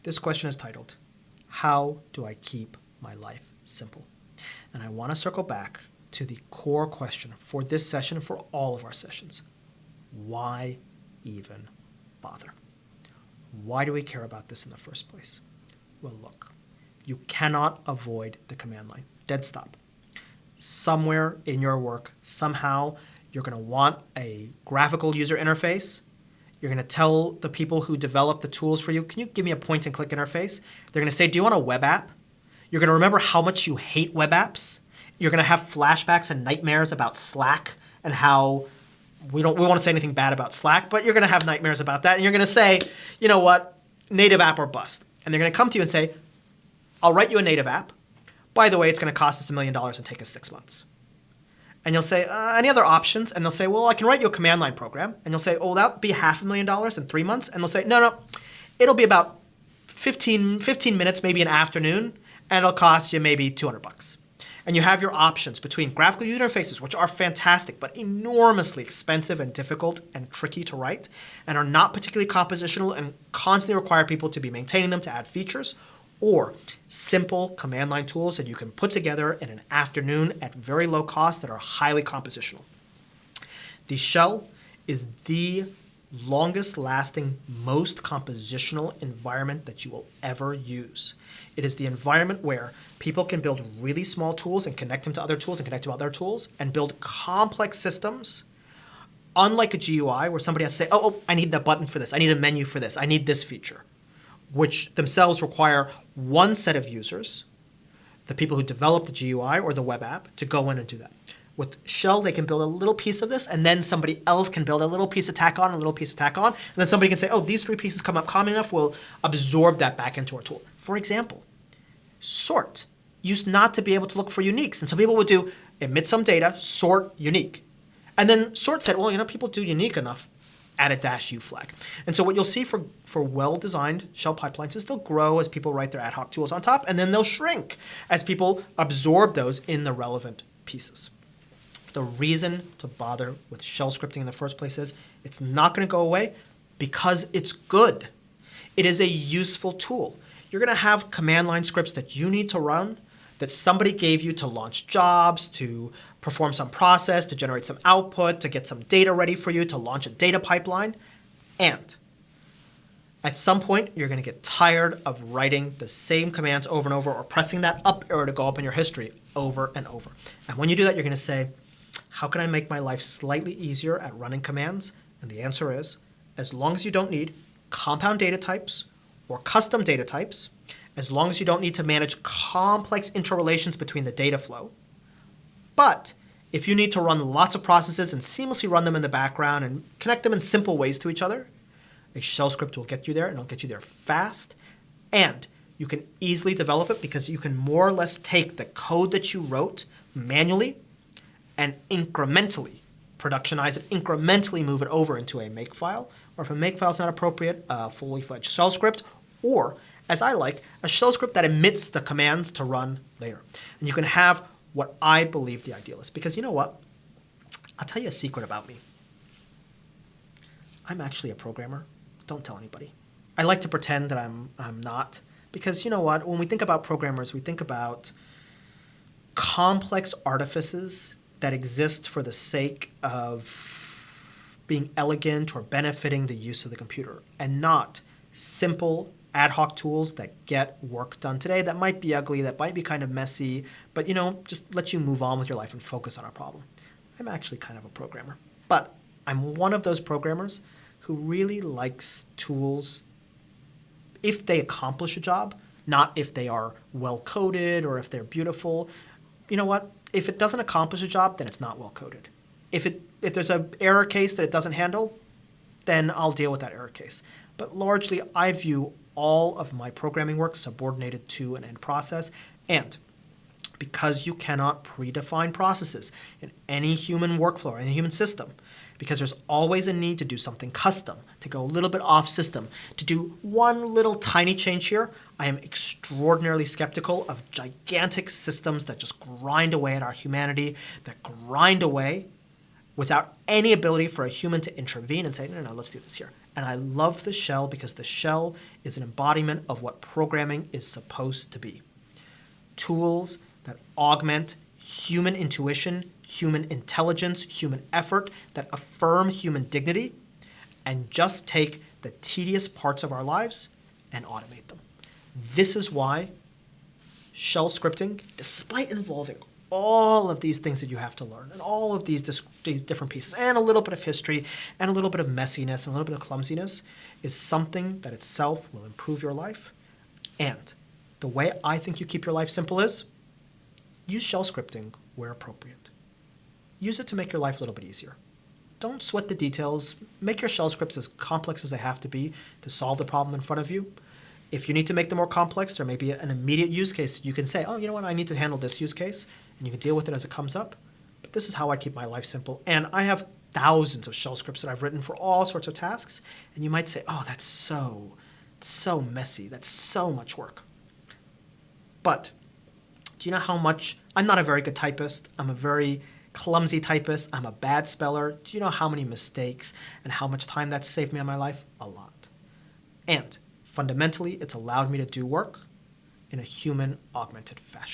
This question is titled, How Do I Keep My Life Simple? And I want to circle back to the core question for this session and for all of our sessions. Why even bother? Why do we care about this in the first place? Well, look, you cannot avoid the command line. Dead stop. Somewhere in your work, somehow, you're going to want a graphical user interface. You're going to tell the people who develop the tools for you, can you give me a point-and-click interface? They're going to say, do you want a web app? You're going to remember how much you hate web apps. You're going to have flashbacks and nightmares about Slack and how we want to say anything bad about Slack, but you're going to have nightmares about that. And you're going to say, you know what, native app or bust. And they're going to come to you and say, I'll write you a native app. By the way, it's going to cost us $1 million and take us 6 months. And you'll say, any other options? And they'll say, well, I can write you a command line program. And you'll say, oh, that'll be $500,000 in 3 months. And they'll say, no, it'll be about 15 minutes, maybe an afternoon, and it'll cost you maybe $200. And you have your options between graphical user interfaces, which are fantastic, but enormously expensive and difficult and tricky to write, and are not particularly compositional and constantly require people to be maintaining them to add features, or simple command line tools that you can put together in an afternoon at very low cost that are highly compositional. The shell is the longest lasting, most compositional environment that you will ever use. It is the environment where people can build really small tools and connect them to other tools and connect them to other tools and build complex systems, unlike a GUI where somebody has to say, oh, I need a button for this, I need a menu for this, I need this feature, which themselves require one set of users, the people who develop the GUI or the web app, to go in and do that. With Shell, they can build a little piece of this, and then somebody else can build a little piece of tack on, a little piece of tack on, and then somebody can say, oh, these 3 pieces come up common enough, we'll absorb that back into our tool. For example, sort used not to be able to look for uniques, and so people would do emit some data, sort unique. And then sort said, well, people do unique enough, add a -u flag. And so what you'll see for well-designed shell pipelines is they'll grow as people write their ad hoc tools on top, and then they'll shrink as people absorb those in the relevant pieces. The reason to bother with shell scripting in the first place is it's not going to go away because it's good. It is a useful tool. You're going to have command line scripts that you need to run, that somebody gave you to launch jobs, to perform some process, to generate some output, to get some data ready for you, to launch a data pipeline. And at some point, you're going to get tired of writing the same commands over and over or pressing that up arrow to go up in your history over and over. And when you do that, you're going to say, how can I make my life slightly easier at running commands? And the answer is, as long as you don't need compound data types or custom data types, as long as you don't need to manage complex interrelations between the data flow. But if you need to run lots of processes and seamlessly run them in the background and connect them in simple ways to each other, a shell script will get you there, and it'll get you there fast. And you can easily develop it because you can more or less take the code that you wrote manually and incrementally productionize it, incrementally move it over into a makefile, or if a makefile is not appropriate, a fully fledged shell script, or, as I like, a shell script that emits the commands to run later. And you can have what I believe the ideal is. Because you know what? I'll tell you a secret about me. I'm actually a programmer. Don't tell anybody. I like to pretend that I'm not. Because you know what? When we think about programmers, we think about complex artifices that exist for the sake of being elegant or benefiting the use of the computer, and not simple ad hoc tools that get work done today that might be ugly, that might be kind of messy, but just let you move on with your life and focus on a problem. I'm actually kind of a programmer. But I'm one of those programmers who really likes tools if they accomplish a job, not if they are well-coded or if they're beautiful. You know what? If it doesn't accomplish a job, then it's not well-coded. If there's an error case that it doesn't handle, then I'll deal with that error case. But largely, I view all of my programming work subordinated to an end process. And because you cannot predefine processes in any human workflow or any human system, because there's always a need to do something custom, to go a little bit off system, to do one little tiny change here, I am extraordinarily skeptical of gigantic systems that just grind away at our humanity, that grind away without any ability for a human to intervene and say, no, let's do this here. And I love the shell because the shell is an embodiment of what programming is supposed to be. Tools that augment human intuition, human intelligence, human effort, that affirm human dignity, and just take the tedious parts of our lives and automate them. This is why shell scripting, despite involving all of these things that you have to learn and all of these different pieces and a little bit of history and a little bit of messiness and a little bit of clumsiness, is something that itself will improve your life. And the way I think you keep your life simple is use shell scripting where appropriate. Use it to make your life a little bit easier. Don't sweat the details. Make your shell scripts as complex as they have to be to solve the problem in front of you. If you need to make them more complex, there may be an immediate use case. You can say, oh, you know what, I need to handle this use case, and you can deal with it as it comes up. But this is how I keep my life simple. And I have thousands of shell scripts that I've written for all sorts of tasks. And you might say, oh, that's so messy. That's so much work. But do you know how much, I'm not a very good typist. I'm a very clumsy typist. I'm a bad speller. Do you know how many mistakes and how much time that's saved me in my life? A lot. And fundamentally, it's allowed me to do work in a human augmented fashion.